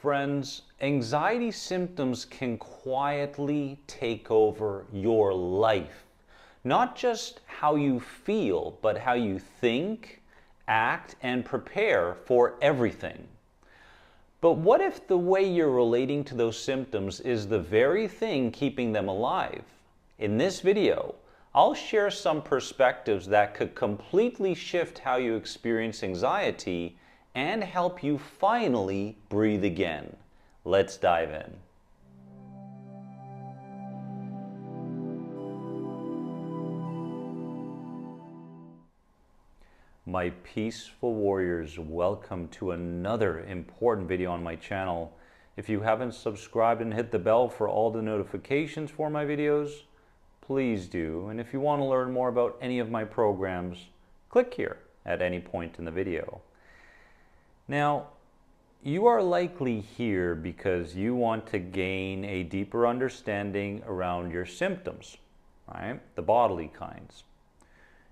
Friends, anxiety symptoms can quietly take over your life. Not just how you feel, but how you think, act, and prepare for everything. But what if the way you're relating to those symptoms is the very thing keeping them alive? In this video, I'll share some perspectives that could completely shift how you experience anxiety and help you finally breathe again. Let's dive in. My peaceful warriors, welcome to another important video on my channel. If you haven't subscribed and hit the bell for all the notifications for my videos, please do. And if you want to learn more about any of my programs, click here at any point in the video. Now, you are likely here because you want to gain a deeper understanding around your symptoms, right? The bodily kinds.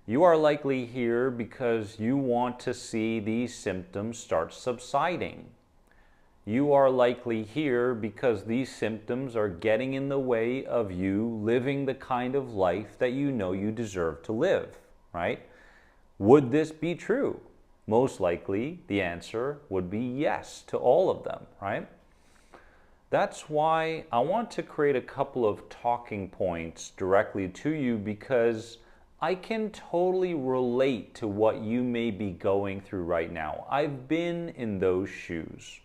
You are likely here because you want to see these symptoms start subsiding. You are likely here because these symptoms are getting in the way of you living the kind of life that you know you deserve to live, right? Would this be true? Most likely, the answer would be yes to all of them, right? That's why I want to create a couple of talking points directly to you, because I can totally relate to what you may be going through right now. I've been in those shoes.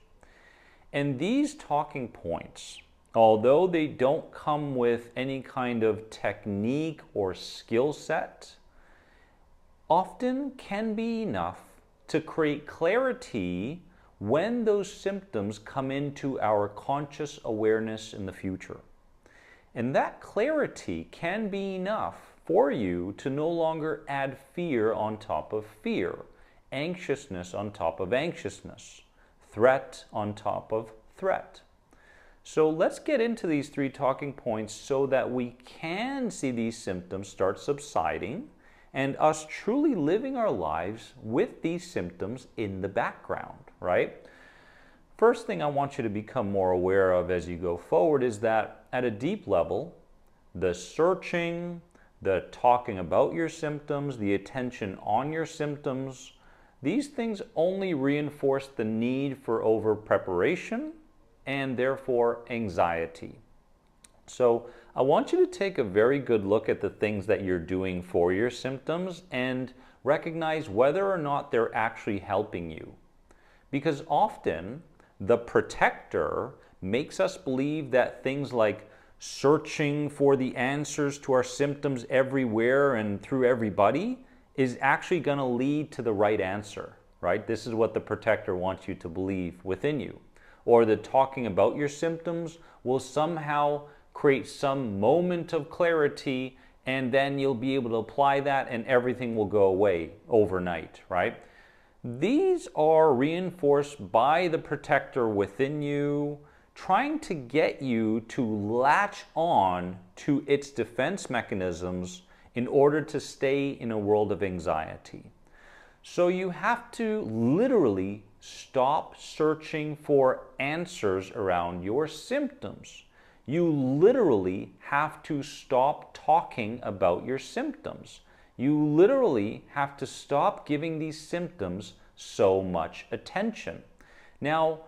And these talking points, although they don't come with any kind of technique or skill set, often can be enough to create clarity when those symptoms come into our conscious awareness in the future. And that clarity can be enough for you to no longer add fear on top of fear, anxiousness on top of anxiousness, threat on top of threat. So let's get into these three talking points so that we can see these symptoms start subsiding and us truly living our lives with these symptoms in the background, right? First thing I want you to become more aware of as you go forward is that at a deep level, the searching, the talking about your symptoms, the attention on your symptoms, these things only reinforce the need for over-preparation and therefore anxiety. So I want you to take a very good look at the things that you're doing for your symptoms and recognize whether or not they're actually helping you. Because often the protector makes us believe that things like searching for the answers to our symptoms everywhere and through everybody is actually going to lead to the right answer, right? This is what the protector wants you to believe within you. Or that talking about your symptoms will somehow create some moment of clarity, and then you'll be able to apply that and everything will go away overnight, right? These are reinforced by the protector within you, trying to get you to latch on to its defense mechanisms in order to stay in a world of anxiety. So you have to literally stop searching for answers around your symptoms. You literally have to stop talking about your symptoms. You literally have to stop giving these symptoms so much attention. Now,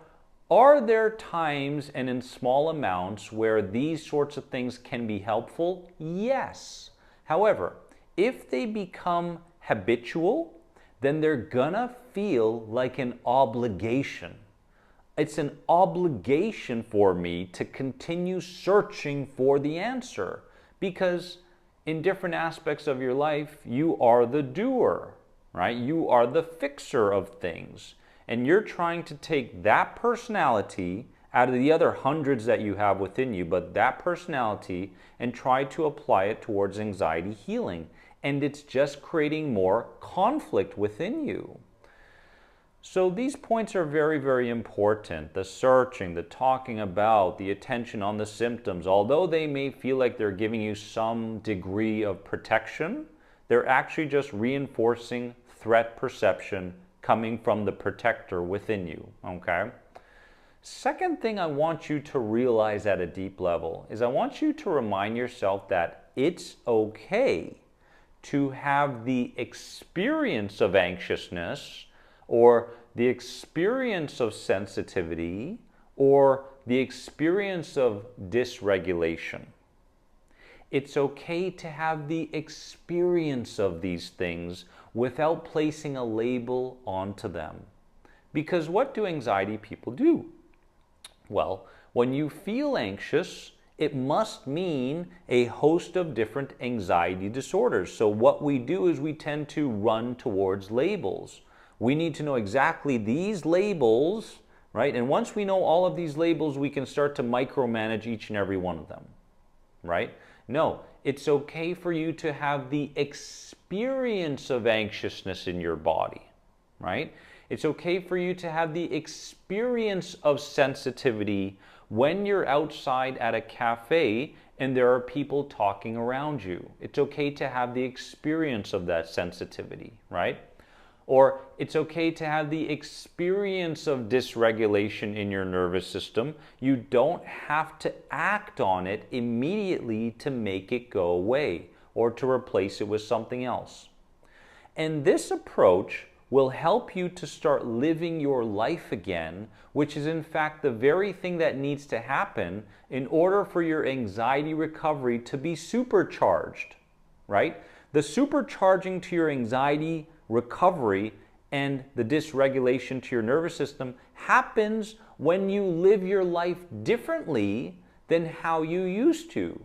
are there times and in small amounts where these sorts of things can be helpful? Yes. However, if they become habitual, then they're gonna feel like an obligation. It's an obligation for me to continue searching for the answer, because in different aspects of your life, you are the doer, right? You are the fixer of things. And you're trying to take that personality out of the other hundreds that you have within you, but that personality, and try to apply it towards anxiety healing. And it's just creating more conflict within you. So these points are very, very important. The searching, the talking about, the attention on the symptoms, although they may feel like they're giving you some degree of protection, they're actually just reinforcing threat perception coming from the protector within you, okay? Second thing I want you to realize at a deep level is I want you to remind yourself that it's okay to have the experience of anxiousness or the experience of sensitivity or the experience of dysregulation. It's okay to have the experience of these things without placing a label onto them. Because what do anxiety people do? Well, when you feel anxious, it must mean a host of different anxiety disorders. So what we do is we tend to run towards labels. We need to know exactly these labels, right? And once we know all of these labels, we can start to micromanage each and every one of them, right? No, it's okay for you to have the experience of anxiousness in your body, right? It's okay for you to have the experience of sensitivity when you're outside at a cafe and there are people talking around you. It's okay to have the experience of that sensitivity, right? Or it's okay to have the experience of dysregulation in your nervous system. You don't have to act on it immediately to make it go away or to replace it with something else. And this approach will help you to start living your life again, which is in fact the very thing that needs to happen in order for your anxiety recovery to be supercharged, right? The supercharging to your anxiety recovery and the dysregulation to your nervous system happens when you live your life differently than how you used to.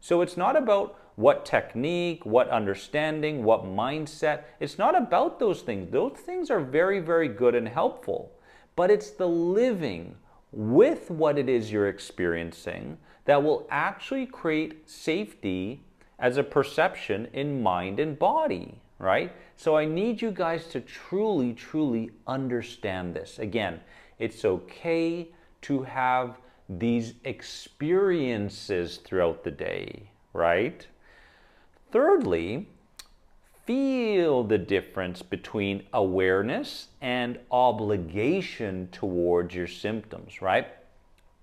So it's not about what technique, what understanding, what mindset. It's not about those things. Those things are very, very good and helpful. But it's the living with what it is you're experiencing that will actually create safety as a perception in mind and body, right? So I need you guys to truly, truly understand this. Again, it's okay to have these experiences throughout the day, right? Thirdly, feel the difference between awareness and obligation towards your symptoms, right?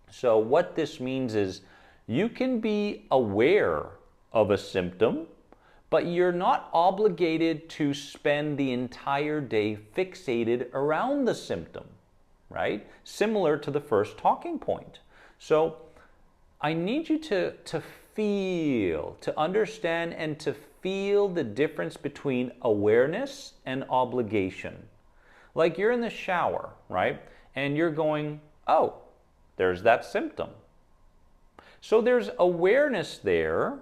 So what this means is you can be aware of a symptom, but you're not obligated to spend the entire day fixated around the symptom, right? Similar to the first talking point. So I need you to feel, to understand and to feel the difference between awareness and obligation. Like you're in the shower, right? And you're going, oh, there's that symptom. So there's awareness there,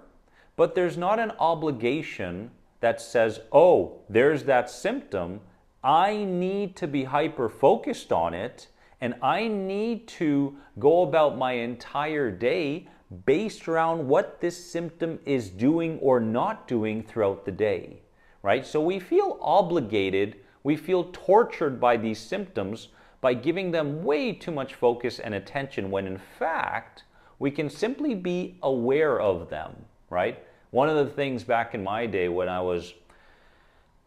but there's not an obligation that says, oh, there's that symptom. I need to be hyper-focused on it, and I need to go about my entire day based around what this symptom is doing or not doing throughout the day, right? So we feel obligated, we feel tortured by these symptoms by giving them way too much focus and attention when in fact, we can simply be aware of them, right? One of the things back in my day when I was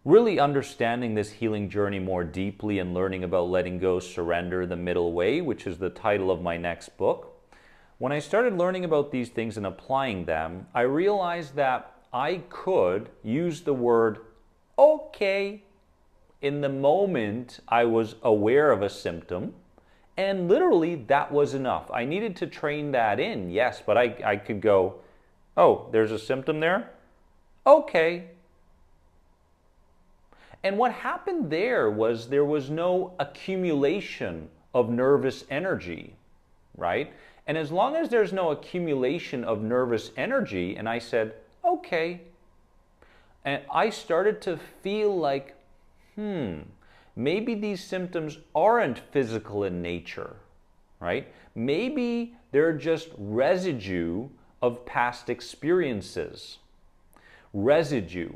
really understanding this healing journey more deeply and learning about letting go, surrender, the middle way, which is the title of my next book, when I started learning about these things and applying them, I realized that I could use the word okay in the moment I was aware of a symptom, and literally that was enough. I needed to train that in, yes, but I could go, oh, there's a symptom there? Okay. And what happened there was no accumulation of nervous energy, right? And as long as there's no accumulation of nervous energy, and I said, okay, and I started to feel like, maybe these symptoms aren't physical in nature, right? Maybe they're just residue of past experiences. Residue,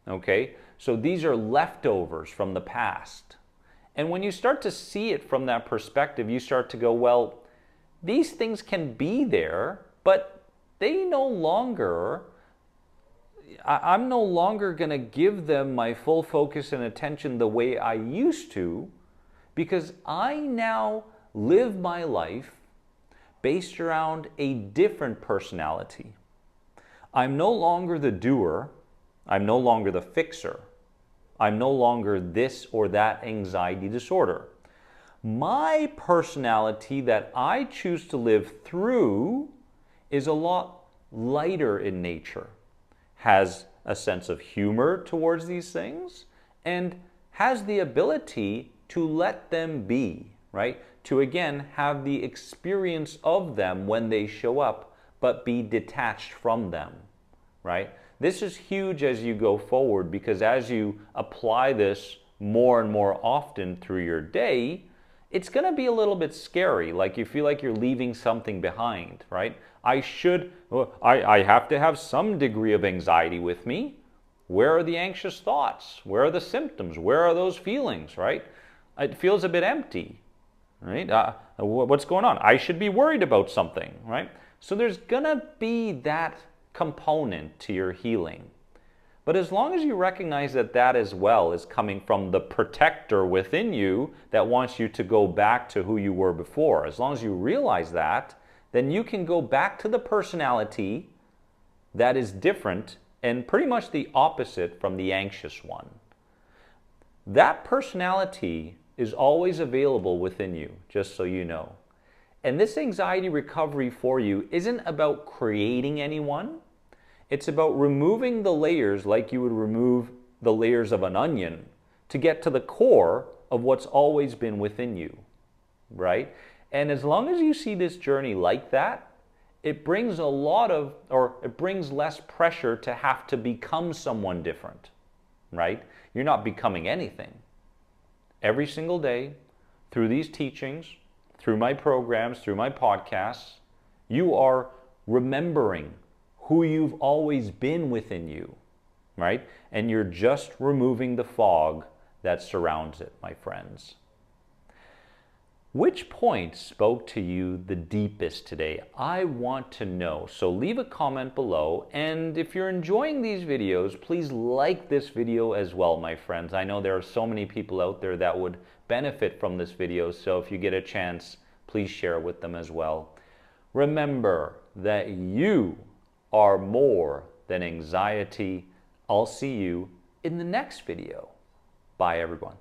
okay? So these are leftovers from the past. And when you start to see it from that perspective, you start to go, well, these things can be there, but they no longer, I'm no longer going to give them my full focus and attention the way I used to, because I now live my life based around a different personality. I'm no longer the doer. I'm no longer the fixer. I'm no longer this or that anxiety disorder. My personality that I choose to live through is a lot lighter in nature, has a sense of humor towards these things, and has the ability to let them be, right? To again have the experience of them when they show up, but be detached from them, right? This is huge as you go forward, because as you apply this more and more often through your day, it's going to be a little bit scary. Like you feel like you're leaving something behind, right? I have to have some degree of anxiety with me. Where are the anxious thoughts? Where are the symptoms? Where are those feelings, right? It feels a bit empty, right? What's going on? I should be worried about something, right? So there's going to be that component to your healing. But as long as you recognize that that as well is coming from the protector within you that wants you to go back to who you were before, as long as you realize that, then you can go back to the personality that is different and pretty much the opposite from the anxious one. That personality is always available within you, just so you know. And this anxiety recovery for you isn't about creating anyone. It's about removing the layers like you would remove the layers of an onion to get to the core of what's always been within you, right? And as long as you see this journey like that, it brings it brings less pressure to have to become someone different, right? You're not becoming anything. Every single day, through these teachings, through my programs, through my podcasts, you are remembering who you've always been within you, right? And you're just removing the fog that surrounds it, my friends. Which point spoke to you the deepest today? I want to know. So leave a comment below. And if you're enjoying these videos, please like this video as well, my friends. I know there are so many people out there that would benefit from this video. So if you get a chance, please share it with them as well. Remember that you are more than anxiety. I'll see you in the next video. Bye, everyone.